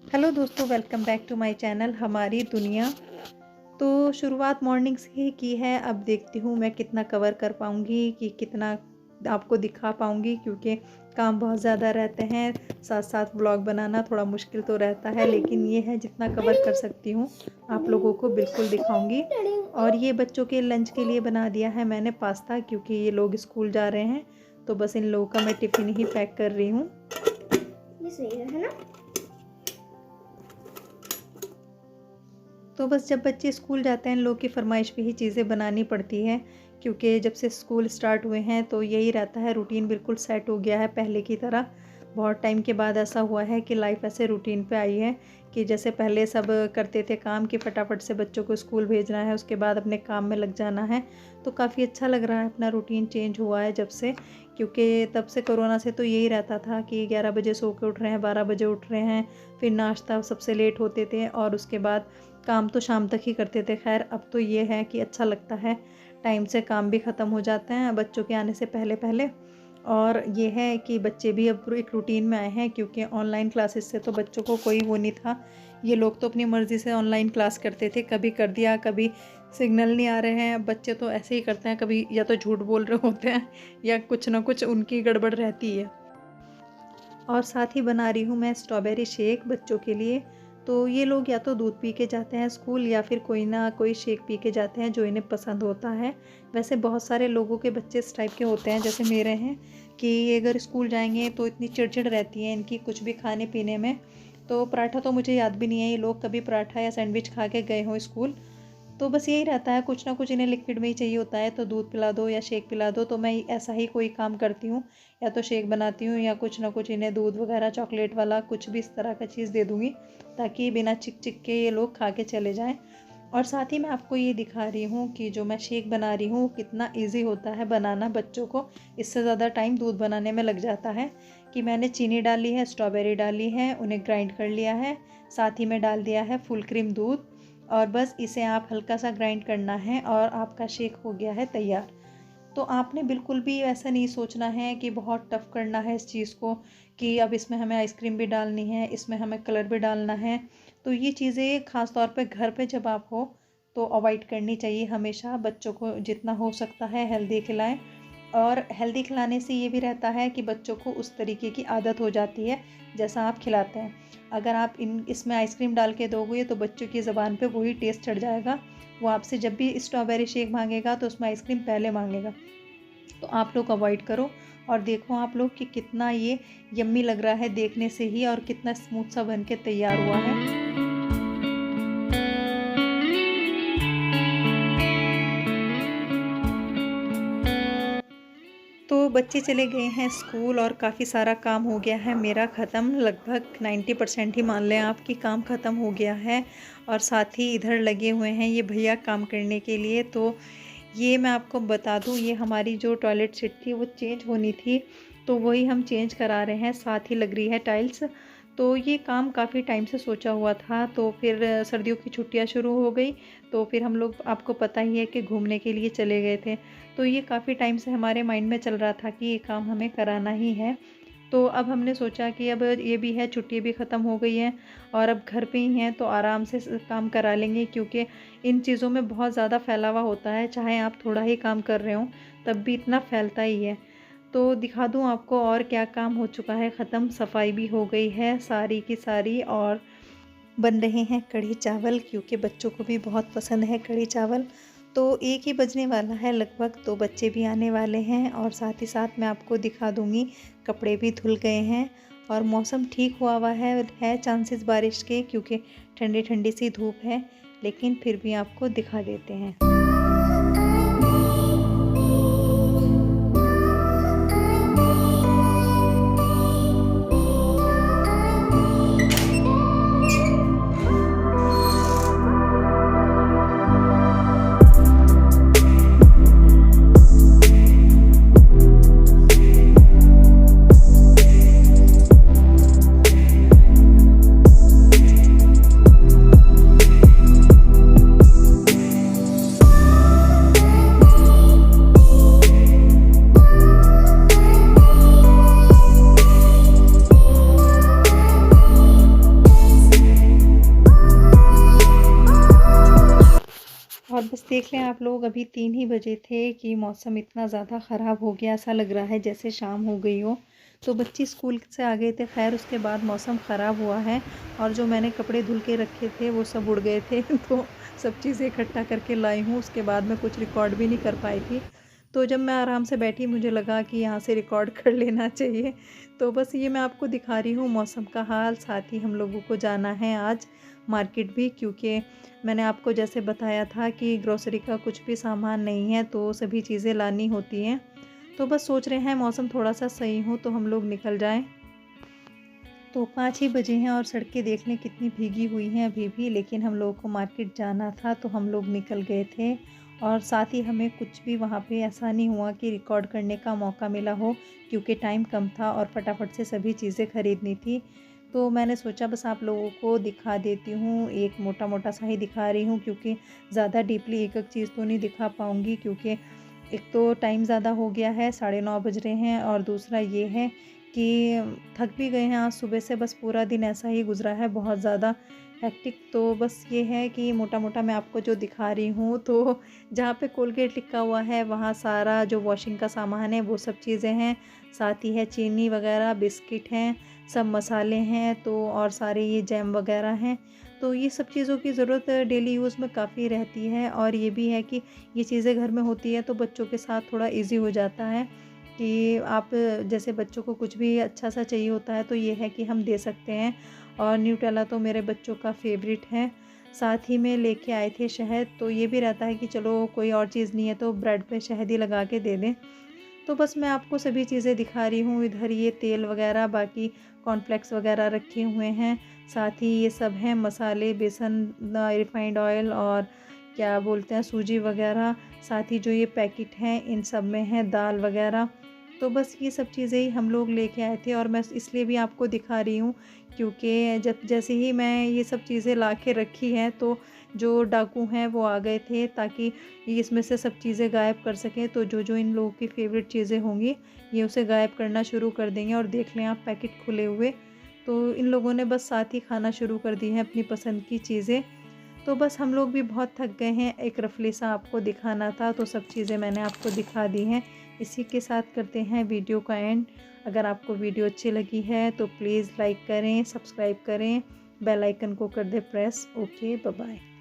Hello दोस्तों, welcome back to my channel हमारी दुनिया। तो शुरुआत मॉर्निंग से ही की है। अब देखती हूँ मैं कितना कवर कर पाऊँगी, कि कितना आपको दिखा पाऊँगी, क्योंकि काम बहुत ज़्यादा रहते हैं। साथ साथ ब्लॉग बनाना थोड़ा मुश्किल तो रहता है, लेकिन ये है जितना कवर कर सकती हूँ आप लोगों को बिल्कुल दिखाऊँगी। और ये बच्चों के लंच के लिए बना दिया है मैंने पास्ता, क्योंकि ये लोग स्कूल जा रहे हैं। तो बस इन लोगों का मैं टिफ़िन ही पैक कर रही हूँ। ये सही है ना। तो बस जब बच्चे स्कूल जाते हैं, इन लोग की फरमाइश पे ही चीज़ें बनानी पड़ती है, क्योंकि जब से स्कूल स्टार्ट हुए हैं तो यही रहता है। रूटीन बिल्कुल सेट हो गया है पहले की तरह। बहुत टाइम के बाद ऐसा हुआ है कि लाइफ ऐसे रूटीन पे आई है कि जैसे पहले सब करते थे काम, कि फटाफट से बच्चों को स्कूल भेजना है, उसके बाद अपने काम में लग जाना है। तो काफ़ी अच्छा लग रहा है, अपना रूटीन चेंज हुआ है जब से, क्योंकि तब से कोरोना से तो यही रहता था कि 11 बजे सो के उठ रहे हैं, 12 बजे उठ रहे हैं, फिर नाश्ता सबसे लेट होते थे और उसके बाद काम तो शाम तक ही करते थे। खैर, अब तो ये है कि अच्छा लगता है, टाइम से काम भी ख़त्म हो जाते हैं बच्चों के आने से पहले पहले। और ये है कि बच्चे भी अब एक रूटीन में आए हैं, क्योंकि ऑनलाइन क्लासेस से तो बच्चों को कोई वो नहीं था। ये लोग तो अपनी मर्ज़ी से ऑनलाइन क्लास करते थे, कभी कर दिया, कभी सिग्नल नहीं आ रहे हैं। बच्चे तो ऐसे ही करते हैं, कभी या तो झूठ बोल रहे होते हैं या कुछ ना कुछ उनकी गड़बड़ रहती है। और साथ ही बना रही हूँ मैं स्ट्रॉबेरी शेक बच्चों के लिए। तो ये लोग या तो दूध पी के जाते हैं स्कूल, या फिर कोई ना कोई शेक पी के जाते हैं जो इन्हें पसंद होता है। वैसे बहुत सारे लोगों के बच्चे इस टाइप के होते हैं, जैसे मेरे हैं, कि ये अगर स्कूल जाएंगे तो इतनी चिड़चिड़ रहती है इनकी कुछ भी खाने पीने में। तो पराठा तो मुझे याद भी नहीं है ये लोग कभी पराठा या सैंडविच खा के गए हों स्कूल। तो बस यही रहता है, कुछ ना कुछ इन्हें लिक्विड में ही चाहिए होता है। तो दूध पिला दो या शेक पिला दो, तो मैं ऐसा ही कोई काम करती हूँ, या तो शेक बनाती हूँ या कुछ ना कुछ इन्हें दूध वगैरह चॉकलेट वाला कुछ भी इस तरह का चीज़ दे दूँगी, ताकि बिना चिक चिक के ये लोग खा के चले जाएं। और साथ ही मैं आपको ये दिखा रही हूँ कि जो मैं शेक बना रही हूँ कितना ईजी होता है बनाना बच्चों को। इससे ज़्यादा टाइम दूध बनाने में लग जाता है। कि मैंने चीनी डाली है, स्ट्रॉबेरी डाली है, उन्हें ग्राइंड कर लिया है, साथ ही में डाल दिया है फुल क्रीम दूध, और बस इसे आप हल्का सा ग्राइंड करना है और आपका शेक हो गया है तैयार। तो आपने बिल्कुल भी ऐसा नहीं सोचना है कि बहुत टफ़ करना है इस चीज़ को, कि अब इसमें हमें आइसक्रीम भी डालनी है, इसमें हमें कलर भी डालना है। तो ये चीज़ें ख़ास तौर पे घर पे जब आप हो तो अवॉइड करनी चाहिए हमेशा। बच्चों को जितना हो सकता है हेल्दी खिलाएं। और हेल्दी खिलाने से ये भी रहता है कि बच्चों को उस तरीके की आदत हो जाती है जैसा आप खिलाते हैं। अगर आप इसमें आइसक्रीम डाल के दोगे तो बच्चों की ज़बान पे वही टेस्ट चढ़ जाएगा। वो आपसे जब भी स्ट्रॉबेरी शेक मांगेगा तो उसमें आइसक्रीम पहले मांगेगा। तो आप लोग अवॉइड करो। और देखो आप लोग कि कितना ये यम्मी लग रहा है देखने से ही, और कितना स्मूथ सा बन के तैयार हुआ है। तो बच्चे चले गए हैं स्कूल और काफ़ी सारा काम हो गया है मेरा ख़त्म। लगभग 90% ही मान लें आप कि काम ख़त्म हो गया है। और साथ ही इधर लगे हुए हैं ये भैया काम करने के लिए। तो ये मैं आपको बता दूँ, ये हमारी जो टॉयलेट सीट थी वो चेंज होनी थी, तो वही हम चेंज करा रहे हैं। साथ ही लग रही है टाइल्स। तो ये काम काफ़ी टाइम से सोचा हुआ था। तो फिर सर्दियों की छुट्टियां शुरू हो गई, तो फिर हम लोग, आपको पता ही है, कि घूमने के लिए चले गए थे। तो ये काफ़ी टाइम से हमारे माइंड में चल रहा था कि ये काम हमें कराना ही है। तो अब हमने सोचा कि अब ये भी है, छुट्टी भी ख़त्म हो गई है और अब घर पे ही हैं, तो आराम से काम करा लेंगे, क्योंकि इन चीज़ों में बहुत ज़्यादा फैलावा होता है। चाहे आप थोड़ा ही काम कर रहे हो तब भी इतना फैलता ही है। तो दिखा दूँ आपको और क्या काम हो चुका है ख़त्म। सफाई भी हो गई है सारी की सारी, और बन रहे हैं कढ़ी चावल, क्योंकि बच्चों को भी बहुत पसंद है कढ़ी चावल। तो 1 ही बजने वाला है लगभग, तो बच्चे भी आने वाले हैं। और साथ ही साथ मैं आपको दिखा दूँगी, कपड़े भी धुल गए हैं और मौसम ठीक हुआ है चांसेस बारिश के, क्योंकि ठंडी ठंडी सी धूप है। लेकिन फिर भी आपको दिखा देते हैं। देख लें आप लोग, अभी 3 ही बजे थे कि मौसम इतना ज़्यादा ख़राब हो गया, ऐसा लग रहा है जैसे शाम हो गई हो। तो बच्चे स्कूल से आ गए थे, खैर उसके बाद मौसम ख़राब हुआ है और जो मैंने कपड़े धुल के रखे थे वो सब उड़ गए थे तो सब चीज़ें इकट्ठा करके लाई हूँ। उसके बाद मैं कुछ रिकॉर्ड भी नहीं कर पाई थी। तो जब मैं आराम से बैठी मुझे लगा कि यहाँ से रिकॉर्ड कर लेना चाहिए। तो बस ये मैं आपको दिखा रही हूँ मौसम का हाल। साथ ही हम लोगों को जाना है आज मार्केट भी, क्योंकि मैंने आपको जैसे बताया था कि ग्रोसरी का कुछ भी सामान नहीं है तो सभी चीज़ें लानी होती हैं। तो बस सोच रहे हैं मौसम थोड़ा-सा सही हो तो हम लोग निकल जाएँ। तो 5 ही बजे हैं और सड़कें देख लें कितनी भीगी हुई हैं अभी भी, लेकिन हम लोगों को मार्केट जाना था तो हम लोग निकल गए थे। और साथ ही हमें कुछ भी वहाँ पे ऐसा नहीं हुआ कि रिकॉर्ड करने का मौका मिला हो, क्योंकि टाइम कम था और फटाफट से सभी चीज़ें खरीदनी थी। तो मैंने सोचा बस आप लोगों को दिखा देती हूँ, एक मोटा-मोटा सा ही दिखा रही हूँ, क्योंकि ज़्यादा डीपली एक-एक चीज़ तो नहीं दिखा पाऊँगी, क्योंकि एक तो टाइम ज़्यादा हो गया है, 9:30 बज रहे हैं और दूसरा ये है कि थक भी गए हैं आज सुबह से, बस पूरा दिन ऐसा ही गुज़रा है, बहुत ज़्यादा हेक्टिक। तो बस ये है कि मोटा-मोटा मैं आपको जो दिखा रही हूँ, तो जहाँ पे कोलगेट लिखा हुआ है वहाँ सारा जो वॉशिंग का सामान है वो सब चीज़ें हैं। साथ ही है चीनी वग़ैरह, बिस्किट हैं, सब मसाले हैं, तो और सारे ये जैम वग़ैरह हैं। तो ये सब चीज़ों की ज़रूरत डेली यूज़ में काफ़ी रहती है और ये भी है कि ये चीज़ें घर में होती है तो बच्चों के साथ थोड़ा ईज़ी हो जाता है कि आप जैसे बच्चों को कुछ भी अच्छा सा चाहिए होता है तो ये है कि हम दे सकते हैं। और न्यूटेला तो मेरे बच्चों का फ़ेवरेट है। साथ ही में लेके आए थे शहद, तो ये भी रहता है कि चलो कोई और चीज़ नहीं है तो ब्रेड पे शहद ही लगा के दे दें। तो बस मैं आपको सभी चीज़ें दिखा रही हूँ। इधर ये तेल वगैरह, बाकी कॉर्नफ्लेक्स वगैरह रखे हुए हैं। साथ ही ये सब हैं मसाले, बेसन, रिफाइंड ऑयल और क्या बोलते हैं सूजी वगैरह। साथ ही जो ये पैकेट हैं इन सब में है दाल वगैरह। तो बस ये सब चीज़ें ही हम लोग लेके आए थे और मैं इसलिए भी आपको दिखा रही हूँ, क्योंकि जब जैसे ही मैं ये सब चीज़ें ला के रखी हैं तो जो डाकू हैं वो आ गए थे ताकि ये इसमें से सब चीज़ें गायब कर सकें। तो जो इन लोगों की फ़ेवरेट चीज़ें होंगी ये उसे गायब करना शुरू कर देंगे। और देख लें आप पैकेट खुले हुए, तो इन लोगों ने बस साथ ही खाना शुरू कर दी है अपनी पसंद की चीज़ें। तो बस हम लोग भी बहुत थक गए हैं, एक रफली सा आपको दिखाना था तो सब चीज़ें मैंने आपको दिखा दी हैं। इसी के साथ करते हैं वीडियो का एंड। अगर आपको वीडियो अच्छी लगी है तो प्लीज़ लाइक करें, सब्सक्राइब करें, बेल आइकन को कर दें प्रेस। Okay, bye bye.